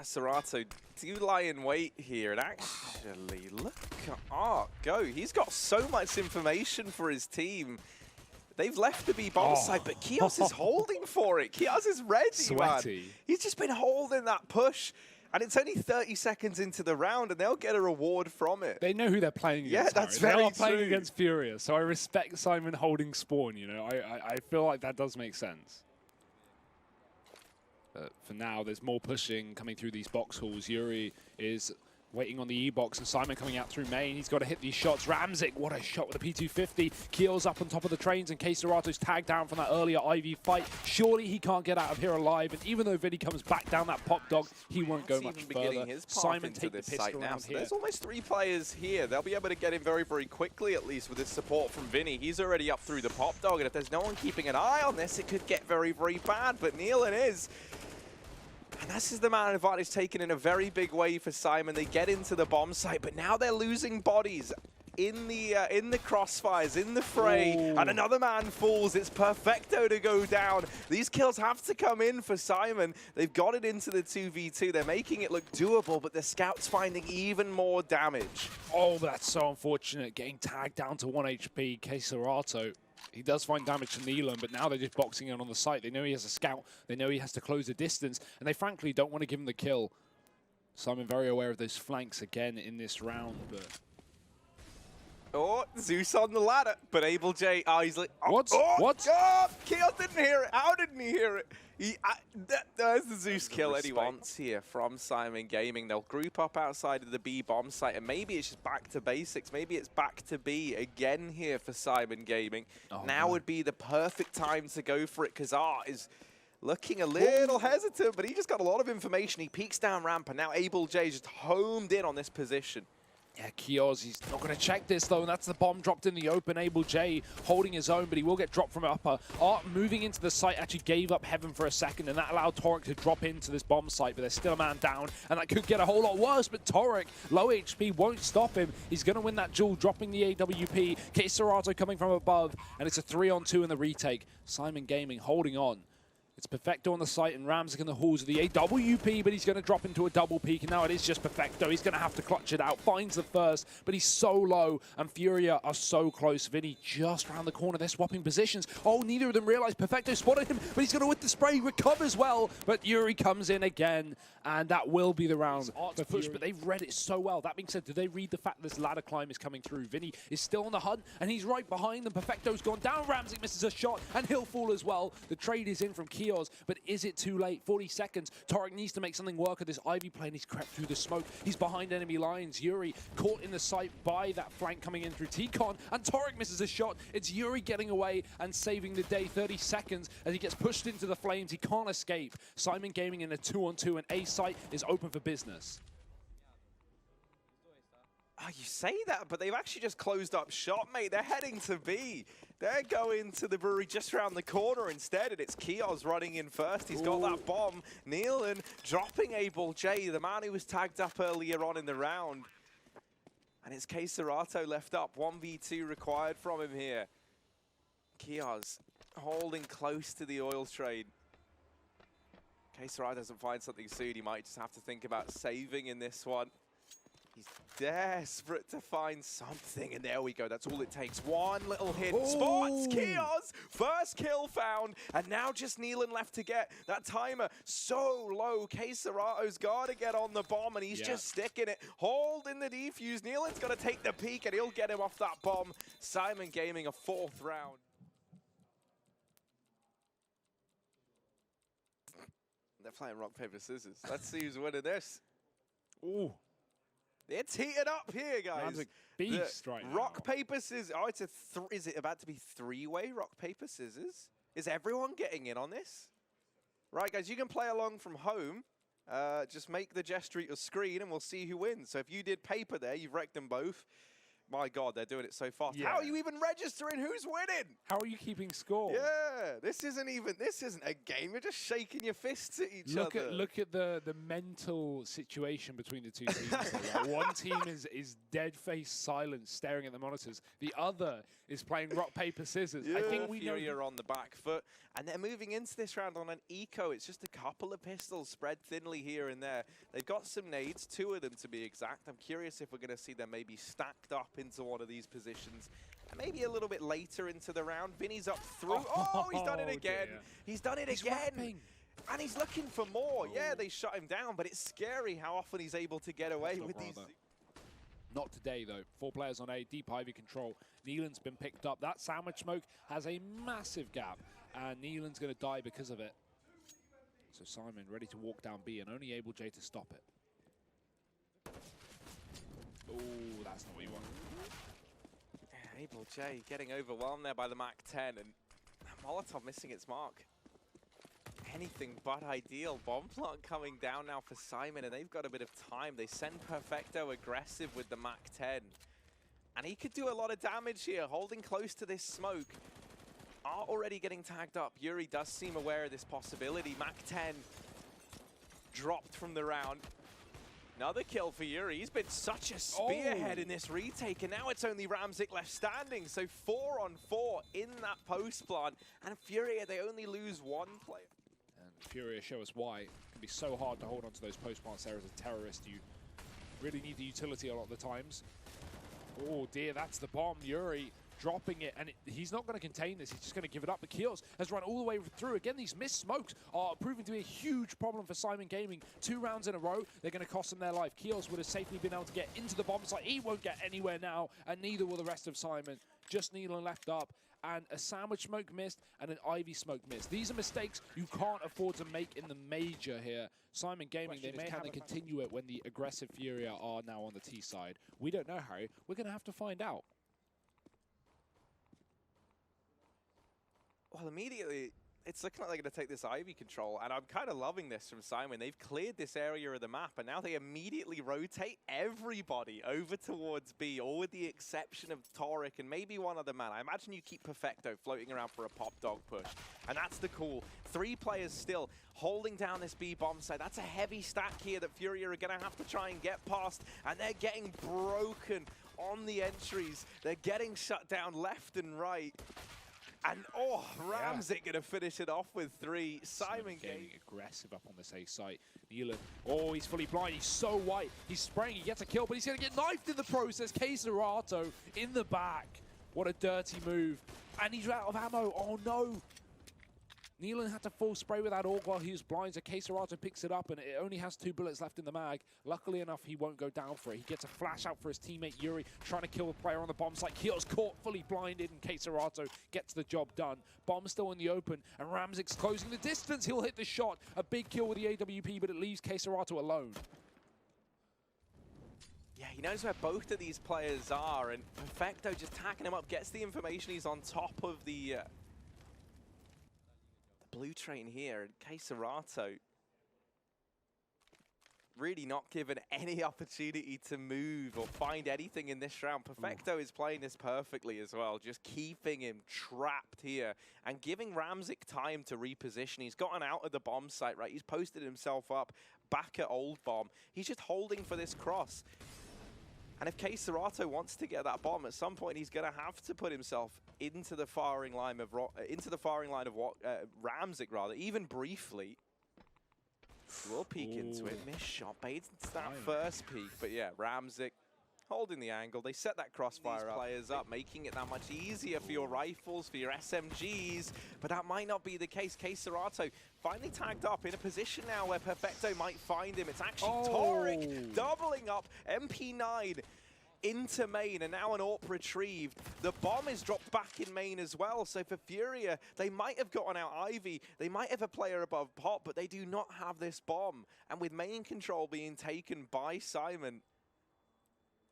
Serato do lie in wait here, and actually, look at Art go. He's got so much information for his team. They've left the B bomb side, but Kios is holding for it. Kios is ready, Sweaty. man. He's just been holding that push, and it's only 30 seconds into the round, and they'll get a reward from it. They know who they're playing against. Yeah, that's Harry. very They are playing true. against FURIA, so I respect SYMAN holding spawn, you know. I feel like that does make sense. For now, there's more pushing coming through these box halls. Yuri is waiting on the E-box, and SYMAN coming out through main. He's got to hit these shots. Ramzik, what a shot with the P250. Keel's up on top of the trains, and Serato's tagged down from that earlier IV fight. Surely he can't get out of here alive, and even though Vinny comes back down that pop dog, he won't go much further. SYMAN take the pistol now. around So here. there's almost 3 players here. They'll be able to get him very, very quickly, at least with his support from Vinny. He's already up through the pop dog, and if there's no one keeping an eye on this, it could get very, very bad, but Nealon is. And this is the man advantage taken in a very big way for SYMAN. They get into the bomb site, but now they're losing bodies in the crossfires, in the fray. Ooh. And another man falls. It's Perfecto to go down. These kills have to come in for SYMAN. They've got it into the 2v2. They're making it look doable, but the Scout's finding even more damage. Oh, that's so unfortunate. Getting tagged down to 1 HP. Serato. He does find damage to Nealon, but now they're just boxing in on the site. They know he has a scout. They know he has to close the distance, and they frankly don't want to give him the kill. SYMAN very aware of those flanks again in this round, but... Oh, Zeus on the ladder, but Abel J, he's like, What? What? Oh, Keos didn't hear it. How didn't he hear it? There's the Zeus kill that he wants here from SYMAN Gaming. They'll group up outside of the B bomb site, and maybe it's just back to basics. Maybe it's back to B again here for SYMAN Gaming. Now would be the perfect time to go for it, because Art is looking a little hesitant, but he just got a lot of information. He peeks down ramp, and now Abel J just homed in on this position. Yeah, Kios, he's not going to check this though, and that's the bomb dropped in the open. Abel J holding his own, but he will get dropped from upper. Art moving into the site actually gave up heaven for a second, and that allowed Torek to drop into this bomb site, but there's still a man down, and that could get a whole lot worse, but Torek, low HP, won't stop him. He's going to win that duel, dropping the AWP. Serato coming from above, and it's a 3-on-2 in the retake. SYMAN Gaming holding on. It's Perfecto on the site, and Ramzik in the halls of the AWP, but he's going to drop into a double peak, and now it is just Perfecto. He's going to have to clutch it out, finds the first, but he's so low, and FURIA are so close. Vinny just around the corner, they're swapping positions. Oh, neither of them realize Perfecto spotted him, but he's going to with the spray, recovers well, but Yuri comes in again, and that will be the round for push, but they've read it so well. That being said, do they read the fact this ladder climb is coming through? Vinny is still on the hunt, and he's right behind them. Perfecto's gone down, Ramzik misses a shot, and he'll fall as well. The trade is in from Kios, but is it too late? 40 seconds. Torek needs to make something work of this Ivy play, and he's crept through the smoke. He's behind enemy lines. Yuri caught in the sight by that flank coming in through T-Con, and Torek misses a shot. It's Yuri getting away and saving the day. 30 seconds as he gets pushed into the flames. He can't escape. SYMAN Gaming in a 2-on-2, and A site is open for business. Oh, you say that, but they've actually just closed up shop, mate. They're heading to B. They're going to the brewery just around the corner instead, and it's Kios running in first. He's got that bomb. Nealon dropping Abel J, the man who was tagged up earlier on in the round. And it's Serato left up. 1v2 required from him here. Kios holding close to the oil trade. Serato doesn't find something soon. He might just have to think about saving in this one. He's desperate to find something, and there we go. That's all it takes. One little hit. Spots Kios. First kill found, and now just Nealon left to get that timer so low. Serato's got to get on the bomb, and he's just sticking it. Holding the defuse. Nealon's got to take the peek, and he'll get him off that bomb. SYMAN Gaming a 4th round. They're playing rock, paper, scissors. Let's see who's winning this. Ooh. It's heated up here, guys. Ramzik beast right now. Rock, paper, scissors. Oh, it's is it about to be 3-way rock, paper, scissors? Is everyone getting in on this? Right, guys, you can play along from home. Just make the gesture at your screen, and we'll see who wins. So if you did paper there, you've wrecked them both. my God, they're doing it so fast. Yeah. How are you even registering who's winning? How are you keeping score? Yeah, this isn't a game. You're just shaking your fists at each other. Look at the mental situation between the two teams. Like, one team is dead-faced silent, staring at the monitors. The other is playing rock, paper, scissors. Yeah. I think we know FURIA on the back foot, and they're moving into this round on an eco. It's just a couple of pistols spread thinly here and there. They've got some nades, 2 of them to be exact. I'm curious if we're going to see them maybe stacked up into one of these positions. And maybe a little bit later into the round. Vinny's up through. Oh, he's done it again. Dear. He's done it He's again. rapping. And he's looking for more. Yeah, they shut him down, but it's scary how often he's able to get away with these. Not today, though. 4 players on A, deep Ivy control. Neelan's been picked up. That sandwich smoke has a massive gap, and Neelan's going to die because of it. So SYMAN ready to walk down B, and only Able J to stop it. Oh, that's not what you want. Yeah, Able J getting overwhelmed there by the MAC-10, and Molotov missing its mark. Anything but ideal. Bomb plant coming down now for SYMAN, and they've got a bit of time. They send Perfecto aggressive with the MAC-10. And he could do a lot of damage here, holding close to this smoke. Are already getting tagged up. Yuri does seem aware of this possibility. MAC-10 dropped from the round. Another kill for Yuri. He's been such a spearhead in this retake, and now it's only Ramzik left standing. So 4 on 4 in that post plant. And FURIA, they only lose 1 player. And FURIA show us why. It can be so hard to hold onto those post plants there as a terrorist. You really need the utility a lot of the times. Oh dear, that's the bomb. Yuri dropping it, and he's not going to contain this. He's just going to give it up. But Keels has run all the way through. Again, these missed smokes are proving to be a huge problem for SYMAN Gaming. 2 rounds in a row, they're going to cost them their life. Keels would have safely been able to get into the bomb site. He won't get anywhere now, and neither will the rest of SYMAN. Just Neelan left up, and a sandwich smoke missed and an Ivy smoke missed. These are mistakes you can't afford to make in the major here. SYMAN Gaming, can they continue it when the aggressive FURIA are now on the T side? We don't know, Harry. We're going to have to find out. Well, immediately, it's looking like they're going to take this Ivy control, and I'm kind of loving this from SYMAN. They've cleared this area of the map, and now they immediately rotate everybody over towards B, all with the exception of Toric and maybe one other man. I imagine you keep Perfecto floating around for a pop dog push, and that's the call. 3 players still holding down this B bomb site. That's a heavy stack here that FURIA are going to have to try and get past, and they're getting broken on the entries. They're getting shut down left and right. And Ramzik going to finish it off with 3. SYMAN Gaming aggressive up on this A site. Neelan, he's fully blind. He's so white. He's spraying. He gets a kill, but he's going to get knifed in the process. Keserato in the back. What a dirty move. And he's out of ammo. Oh, no. Neelan had to full spray with that AUG while he was blind, so Keserato picks it up, and it only has 2 bullets left in the mag. Luckily enough, he won't go down for it. He gets a flash out for his teammate Yuri, trying to kill the player on the bomb site. Keel's caught, fully blinded, and Keserato gets the job done. Bomb still in the open, and Ramzik's closing the distance. He'll hit the shot. A big kill with the AWP, but it leaves Keserato alone. Yeah, he knows where both of these players are, and Perfecto just tacking him up, gets the information. He's on top of the blue train here, and Keserato really not given any opportunity to move or find anything in this round. Perfecto is playing this perfectly as well, just keeping him trapped here and giving Ramzik time to reposition. He's gotten out of the bomb site, right? He's posted himself up back at Old Bomb. He's just holding for this cross. And if Keserato wants to get that bomb, at some point he's going to have to put himself into the firing line of Ramzik, rather, even briefly. We'll peek into it. Missed shot, baits that first peek, but yeah, Ramzik holding the angle. They set that crossfire players up, making it that much easier for your rifles, for your SMGs, but that might not be the case. Keserato finally tagged up in a position now where Perfecto might find him. It's actually Toric doubling up, MP9 into main, and now an AWP retrieved. The bomb is dropped back in main as well, so for FURIA, they might have gotten out Ivy, they might have a player above Pop, but they do not have this bomb. And with main control being taken by SYMAN,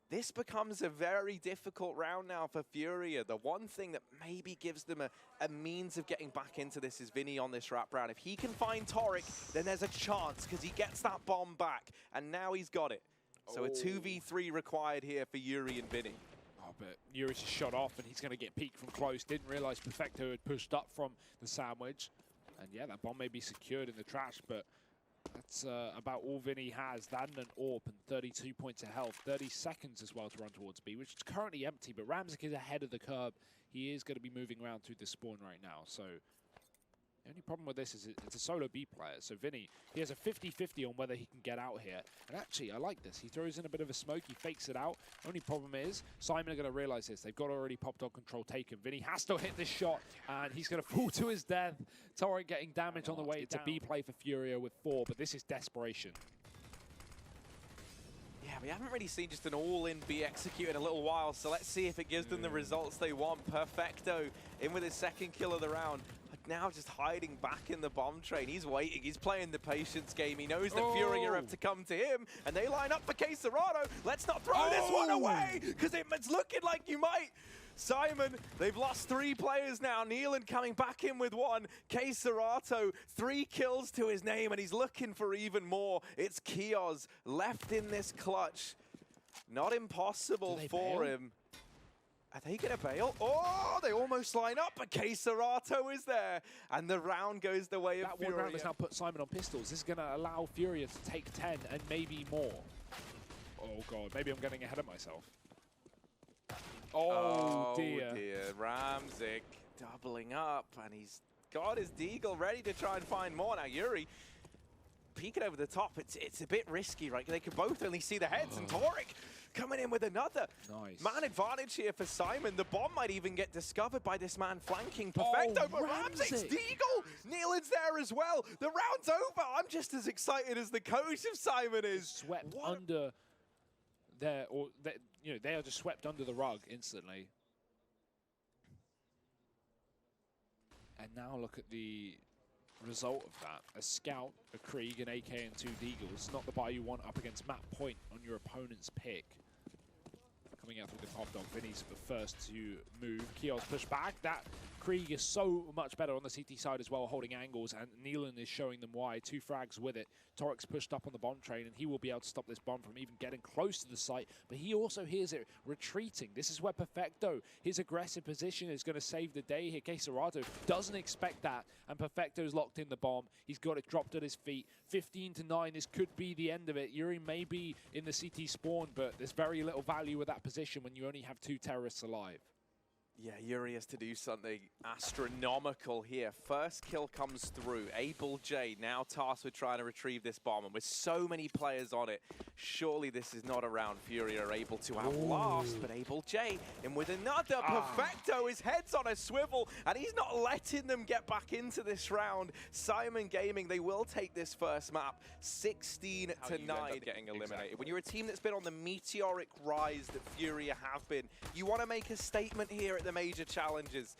this becomes a very difficult round now for FURIA. The one thing that maybe gives them a means of getting back into this is Vinny on this wrap round. If he can find Toric, then there's a chance, because he gets that bomb back, and now he's got it. So a 2v3 required here for Yuri and Vinny. Oh, but Yuri just shot off, and he's going to get peeked from close. Didn't realize Perfecto had pushed up from the sandwich. And yeah, that bomb may be secured in the trash, but that's about all Vinny has. That and an AWP and 32 points of health. 30 seconds as well to run towards B, which is currently empty, but Ramzik is ahead of the curve. He is going to be moving around through the spawn right now, so the only problem with this is it's a solo B player. So Vinny, he has a 50-50 on whether he can get out here. And actually, I like this. He throws in a bit of a smoke. He fakes it out. Only problem is, SYMAN are going to realize this. They've got already popped on control taken. Vinny has to hit this shot, and he's going to fall to his death. Torrent getting damage on the way. It's a B play for FURIA with 4, but this is desperation. Yeah, we haven't really seen just an all-in B execute in a little while, so let's see if it gives them the results they want. Perfecto in with his second kill of the round. Now just hiding back in the bomb train. He's waiting. He's playing the patience game. He knows that FURIA have to come to him, and they line up for Quesarado. Let's not throw this one away, because it's looking like you might. SYMAN, they've lost 3 players now. Nealon coming back in with 1. Quesarado, 3 kills to his name, and he's looking for even more. It's Kios left in this clutch. Not impossible for him. Are they going to bail? Oh, they almost line up, but Quesarado is there. And the round goes the way of FURIA. That one round has now put SYMAN on pistols. This is going to allow FURIA to take 10 and maybe more. Oh, God. Maybe I'm getting ahead of myself. Oh, dear. Ramzik doubling up, and he's got his deagle ready to try and find more. Now, Yuri peeking over the top. It's a bit risky, right? They could both only see the heads, and Torek coming in with another. Nice. Man advantage here for SYMAN. The bomb might even get discovered by this man flanking Perfecto, but Ramzik's deagle! Nealon's there as well. The round's over. I'm just as excited as the coach of SYMAN is. Swept under there, or you know, they are just swept under the rug instantly. And now look at the result of that. A scout, a Krieg, an AK, and 2 deagles. Not the buy you want up against map point on your opponent's pick. Coming out through the top dog. Vinny's the first to move. Kios push back. That Krieg is so much better on the CT side as well, holding angles, and Nealon is showing them why. 2 frags with it. Torek's pushed up on the bomb train, and he will be able to stop this bomb from even getting close to the site, but he also hears it retreating. This is where Perfecto, his aggressive position is going to save the day here. Quesarado doesn't expect that, and Perfecto's locked in the bomb. He's got it dropped at his feet. 15-9, this could be the end of it. Yuri may be in the CT spawn, but there's very little value with that position when you only have 2 terrorists alive. Yeah, Yuri has to do something astronomical here. First kill comes through. Able J now tasked with trying to retrieve this bomb, and with so many players on it, surely this is not a round FURIA are able to outlast. But Able J in with another. Perfecto, his head's on a swivel, and he's not letting them get back into this round. SYMAN Gaming, they will take this first map, 16-9. Getting eliminated. When you're a team that's been on the meteoric rise that FURIA have been, you want to make a statement here at the major challenges.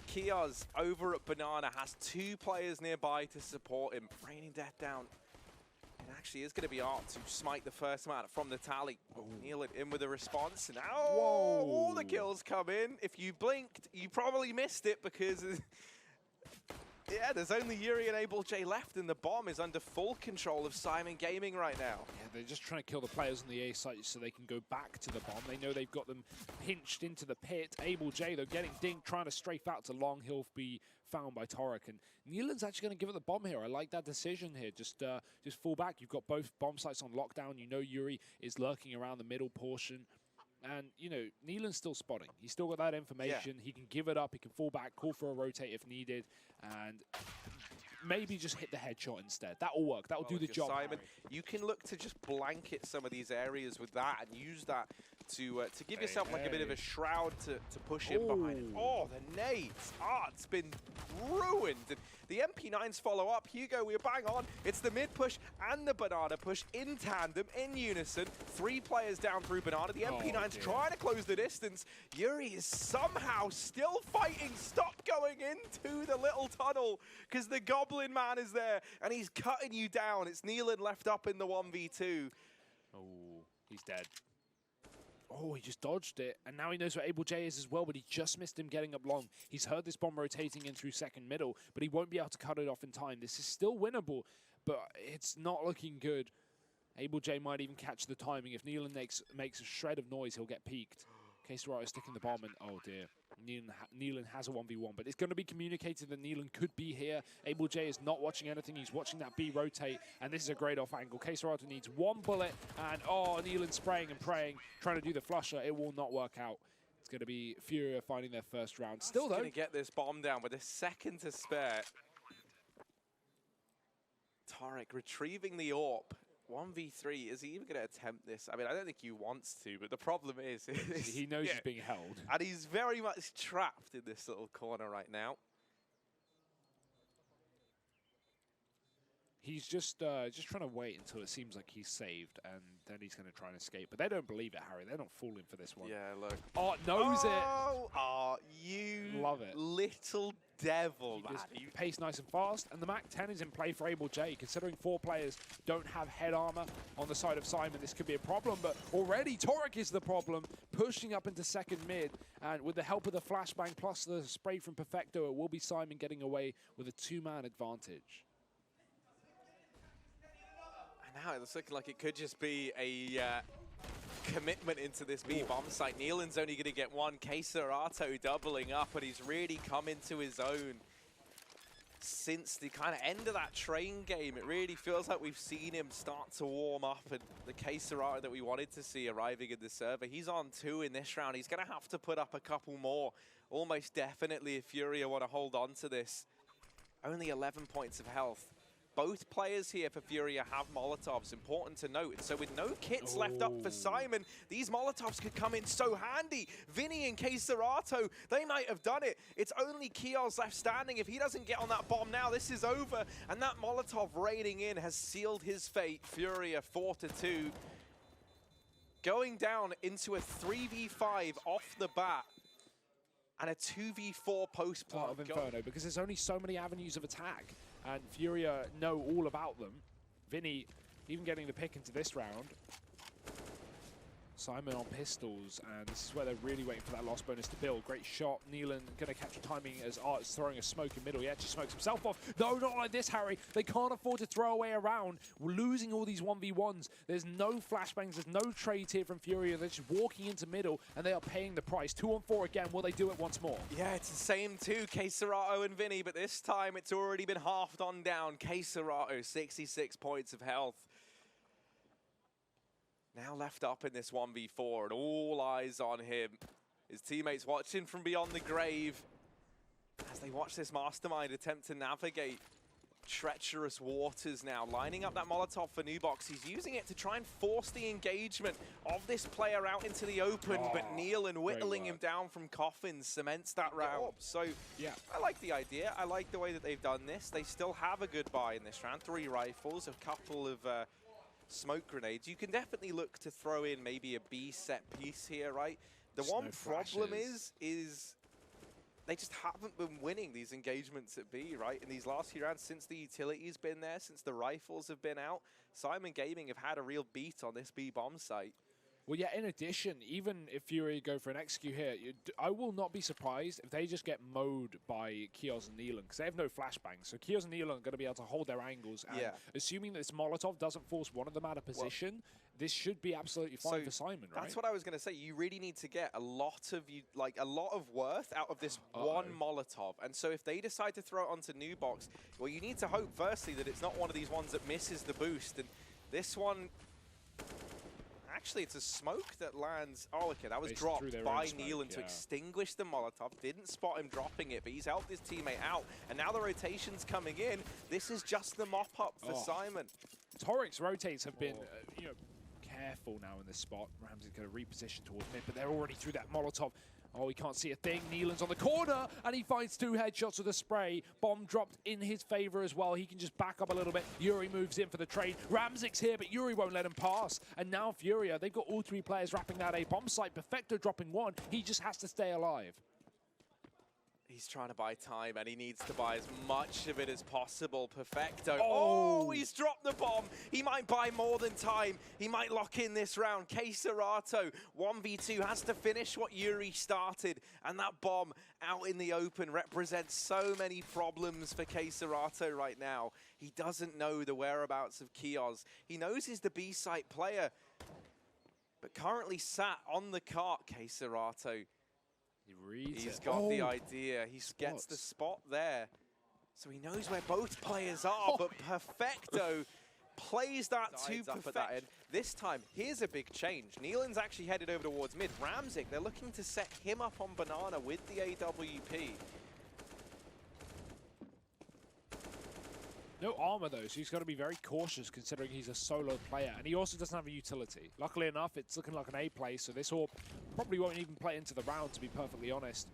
Kios over at Banana has 2 players nearby to support him. Raining death down. It actually is going to be Art to smite the first man from the tally. Nealon in with a response. Now all the kills come in. If you blinked, you probably missed it, because yeah, there's only Yuri and Able J left, and the bomb is under full control of SYMAN Gaming right now. Yeah, they're just trying to kill the players on the A site so they can go back to the bomb. They know they've got them pinched into the pit. Able J, though, getting dinged, trying to strafe out to long. He'll be found by Torek, and Nealon's actually going to give it the bomb here. I like that decision here. Just fall back. You've got both bomb sites on lockdown. You know Yuri is lurking around the middle portion. And, you know, Nealon's still spotting. He's still got that information. Yeah. He can give it up. He can fall back, call for a rotate if needed, and maybe just hit the headshot instead. That will work. That will do the job. SYMAN, you can look to just blanket some of these areas with that and use that to give yourself like a bit of a shroud to push in behind it. Oh, the nades. It's been ruined. And the MP9s follow up. Hugo, we're bang on. It's the mid push and the Banana push in tandem, in unison. 3 players down through Banana. The MP9's trying to close the distance. Yuri is somehow still fighting. Stop going into the little tunnel, because the Goblin man is there, and he's cutting you down. It's Nealon left up in the 1v2. Oh, he's dead. Oh, he just dodged it, and now he knows where Able J is as well, but he just missed him getting up long. He's heard this bomb rotating in through second middle, but he won't be able to cut it off in time. This is still winnable, but it's not looking good. Able J might even catch the timing. If Nealon makes a shred of noise, he'll get peeked. K-Serato is sticking the bomb, and oh dear, Neelan has a 1v1, but it's going to be communicated that Neelan could be here. Able J is not watching anything. He's watching that B rotate, and this is a great off angle. K-Serato needs one bullet, and oh, Neelan spraying and praying, trying to do the flusher. It will not work out. It's going to be FURIA finding their first round. Still, though, going to get this bomb down with a second to spare. Tarek retrieving the AWP. 1v3, is he even going to attempt this? I mean, I don't think he wants to, but the problem is he knows he's being held. And he's very much trapped in this little corner right now. He's just trying to wait until it seems like he's saved, and then he's going to try and escape. But they don't believe it, Harry. They're not falling for this one. Yeah, look. Oh, knows it. Oh, you love it. Little devil, man. You pace nice and fast, and the Mac 10 is in play for Able J. Considering 4 players don't have head armor on the side of SYMAN, this could be a problem, but already Torek is the problem, pushing up into second mid, and with the help of the flashbang plus the spray from Perfecto, it will be SYMAN getting away with a 2-man advantage. Now it's looking like it could just be a commitment into this B bomb site. Neelan's only going to get one. K-Serato doubling up, but he's really come into his own since the kind of end of that train game. It really feels like we've seen him start to warm up, and the K-Serato that we wanted to see arriving in the server, he's on 2 in this round. He's going to have to put up a couple more, almost definitely, if FURIA want to hold on to this. Only 11 points of health. Both players here for FURIA have Molotovs, important to note. And so with no kits left up for SYMAN, these Molotovs could come in so handy. Vinny and K-Serato, they might have done it. It's only Kios left standing. If he doesn't get on that bomb now, this is over. And that Molotov raining in has sealed his fate. FURIA 4-2. Going down into a 3v5 off the bat. And a 2v4 post-plant of Inferno, because there's only so many avenues of attack, and FURIA know all about them. Vinny even getting the pick into this round. SYMAN on pistols, and this is where they're really waiting for that loss bonus to build. Great shot. Neelan going to catch a timing as Art is throwing a smoke in middle. He actually smokes himself off. No, not like this, Harry. They can't afford to throw away a round. We're losing all these 1v1s. There's no flashbangs. There's no trades here from FURIA. They're just walking into middle, and they are paying the price. 2-on-4 again. Will they do it once more? Yeah, it's the same two, K-Serato and Vinny, but this time it's already been halved on down. K-Serato, 66 points of health. Now left up in this 1v4, and all eyes on him. His teammates watching from beyond the grave as they watch this mastermind attempt to navigate treacherous waters now. Lining up that Molotov for Nubox. He's using it to try and force the engagement of this player out into the open, but Neelan whittling him down from coffins cements that round. So yeah, I like the idea. I like the way that they've done this. They still have a good buy in this round. 3 rifles, a couple of smoke grenades. You can definitely look to throw in maybe a B set piece here, right? The one problem is they just haven't been winning these engagements at B, right? In these last few rounds, since the utility's been there, since the rifles have been out, SYMAN Gaming have had a real beat on this B bomb site. Well, yeah, in addition, even if FURIA go for an execute here, I will not be surprised if they just get mowed by Kios and Neelan, because they have no flashbangs. So Kios and Neelan are going to be able to hold their angles. And assuming that this Molotov doesn't force one of them out of position, this should be absolutely fine for SYMAN, right? That's what I was going to say. You really need to get a lot of worth out of this one Molotov. And so if they decide to throw it onto Nubox, well, you need to hope, firstly, that it's not one of these ones that misses the boost. And this one... Actually, it's a smoke that lands. Oh, okay, that was dropped by Neelan to extinguish the Molotov. Didn't spot him dropping it, but he's helped his teammate out. And now the rotation's coming in. This is just the mop-up for SYMAN. Torek's rotates have been, you know, careful now in this spot. Ramsey's going to reposition towards mid, but they're already through that Molotov. Oh, he can't see a thing. Neelan's on the corner, and he finds 2 headshots with a spray. Bomb dropped in his favor as well. He can just back up a little bit. Yuri moves in for the trade. Ramzik's here, but Yuri won't let him pass. And now FURIA, they've got all 3 players wrapping that A bomb site. Perfecto dropping 1. He just has to stay alive. He's trying to buy time, and he needs to buy as much of it as possible. Perfecto. Oh, he's dropped the bomb. He might buy more than time. He might lock in this round. K-Serato, 1v2, has to finish what Yuri started. And that bomb out in the open represents so many problems for K-Serato right now. He doesn't know the whereabouts of Kios. He knows he's the B-site player. But currently sat on the cart, Keserato. He reads He's it. got the idea. He gets the spot there. So he knows where both players are, but Perfecto plays that to perfection. This time, here's a big change. Neelan's actually headed over towards mid. Ramzik, they're looking to set him up on Banana with the AWP. No armor though, so he's got to be very cautious considering he's a solo player, and he also doesn't have a utility. Luckily enough, it's looking like an A play, so this AWP probably won't even play into the round, to be perfectly honest.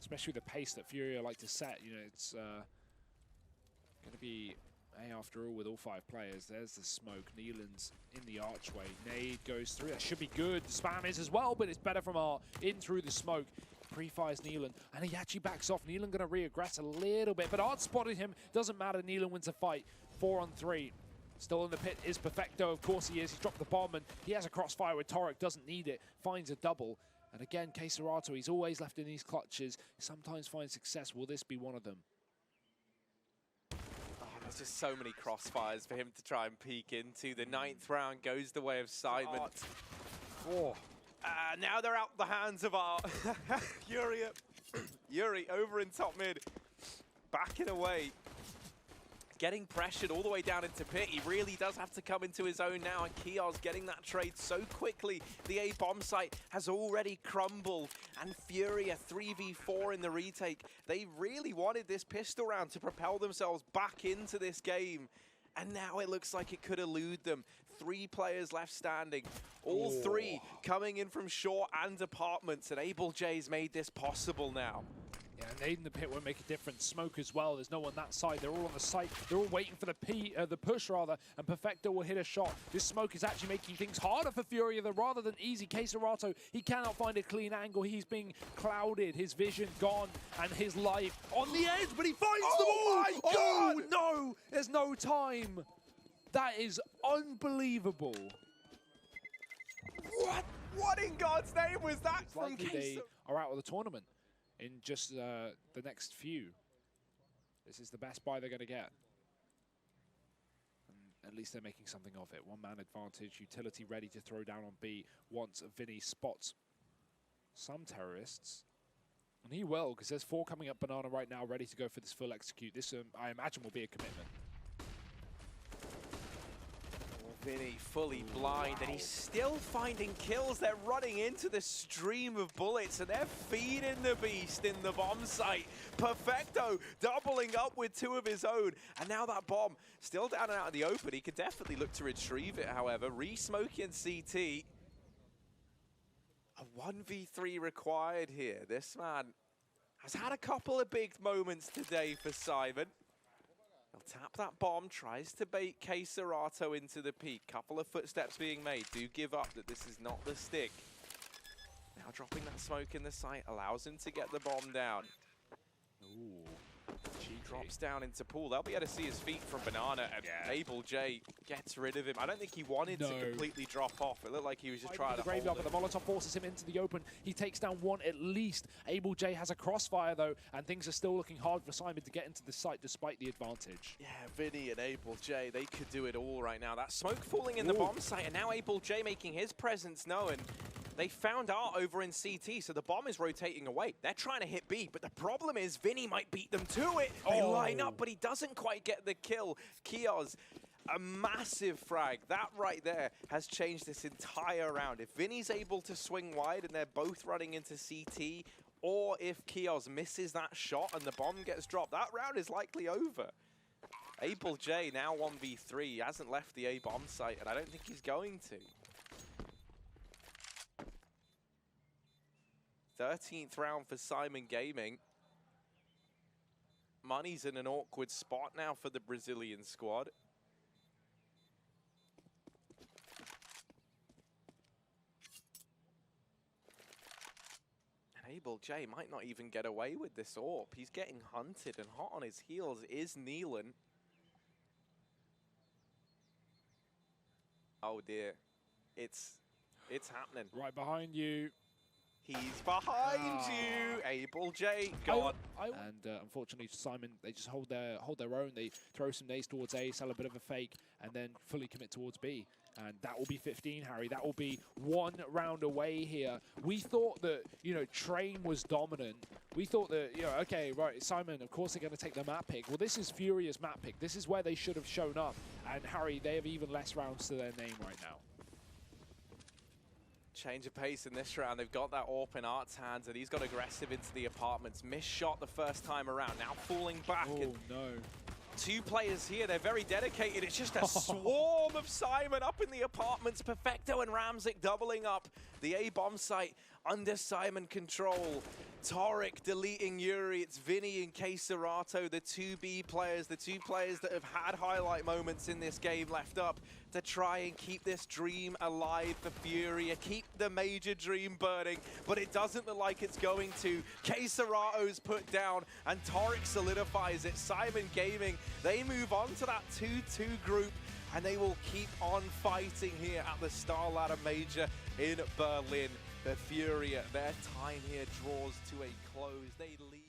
Especially with the pace that FURIA like to set. You know, it's going to be A after all with all 5 players. There's the smoke. Neelan's in the archway. Nade goes through. That should be good. The spam is as well, but it's better from Art in through the smoke. Pre-fires Neelan, and he actually backs off. Neelan going to re-aggress a little bit, but Art spotted him. Doesn't matter. Neelan wins a fight. 4 on 3. Still in the pit is Perfecto. Of course he is. He's dropped the bomb, and he has a crossfire with Torek. Doesn't need it. Finds a double. And again, Keserato, he's always left in these clutches. Sometimes finds success. Will this be one of them? There's just so many crossfires for him to try and peek into. The 9th round goes the way of SYMAN. Oh. Now they're out the hands of our Yuri over in top mid. Backing away. Getting pressured all the way down into pit. He really does have to come into his own now. And Kios getting that trade so quickly. The A bomb site has already crumbled. And FURIA 3v4 in the retake. They really wanted this pistol round to propel themselves back into this game. And now it looks like it could elude them. 3 players left standing. All 3 coming in from short and apartments. And Able J's made this possible now. Yeah, Nade in the pit won't make a difference. Smoke as well. There's no one that side. They're all on the site. They're all waiting for the push rather. And Perfecto will hit a shot. This smoke is actually making things harder for FURIA rather than easy. Keserato, he cannot find a clean angle. He's being clouded. His vision gone and his life on the edge. But he finds the ball. My God! Oh no! There's no time. That is unbelievable. What in God's name was that It's from likely they Keserato? are out of the tournament in just the next few. This is the best buy they're going to get. And at least they're making something of it. 1-man advantage, utility ready to throw down on B once Vinny spots some terrorists. And he will, because there's 4 coming up Banana right now, ready to go for this full execute. This, I imagine, will be a commitment. Vinny fully blind, and he's still finding kills. They're running into the stream of bullets, and they're feeding the beast in the bomb site. Perfecto doubling up with 2 of his own, and now that bomb still down and out in the open. He could definitely look to retrieve it, however. Re-smoking CT. A 1v3 required here. This man has had a couple of big moments today for SYMAN. He'll tap that bomb, tries to bait Keserato into the peak. Couple of footsteps being made. Do give up that this is not the stick. Now dropping that smoke in the site allows him to get the bomb down. Ooh. He drops down into pool. They'll be able to see his feet from Banana, and Able J gets rid of him. I don't think he wanted to completely drop off. It looked like he was just trying to hold graveyard, but the Molotov forces him into the open. He takes down 1 at least. Able J has a crossfire though, and things are still looking hard for SYMAN to get into the site despite the advantage. Yeah, Vinny and Able J, they could do it all right now. That smoke falling in the bomb site, and now Able J making his presence known. They found Art over in CT, so the bomb is rotating away. They're trying to hit B, but the problem is Vinny might beat them to it. They line up, but he doesn't quite get the kill. Kios, a massive frag. That right there has changed this entire round. If Vinny's able to swing wide and they're both running into CT, or if Kios misses that shot and the bomb gets dropped, that round is likely over. Able J now 1v3. He hasn't left the A bomb site, and I don't think he's going to. 13th round for SYMAN Gaming. Money's in an awkward spot now for the Brazilian squad. And Able J might not even get away with this AWP. He's getting hunted, and hot on his heels is Neelan. Oh dear. It's happening. Right behind you. He's behind you. Able J gone. And unfortunately, SYMAN, they just hold their own. They throw some nades towards A, sell a bit of a fake, and then fully commit towards B. And that will be 15, Harry. That will be 1 round away here. We thought that, Train was dominant. We thought that, okay, right, SYMAN, of course they're going to take the map pick. Well, this is FURIA's map pick. This is where they should have shown up. And Harry, they have even less rounds to their name right now. Change of pace in this round. They've got that AWP in Art's hands, and he's got aggressive into the apartments. Missed shot the first time around. Now falling back. Oh, no. 2 players here. They're very dedicated. It's just a swarm of SYMAN up in the apartments. Perfecto and Ramzik doubling up the A bomb site under SYMAN control. Torek deleting Yuri. It's Vinny and Keserato, the 2B players, the 2 players that have had highlight moments in this game left up to try and keep this dream alive for Furia, keep the major dream burning, but it doesn't look like it's going to. Keserato's put down, and Torek solidifies it. SYMAN Gaming, they move on to that 2-2 group, and they will keep on fighting here at the STARLADDER Major in Berlin. The Furia, their time here draws to a close. They leave.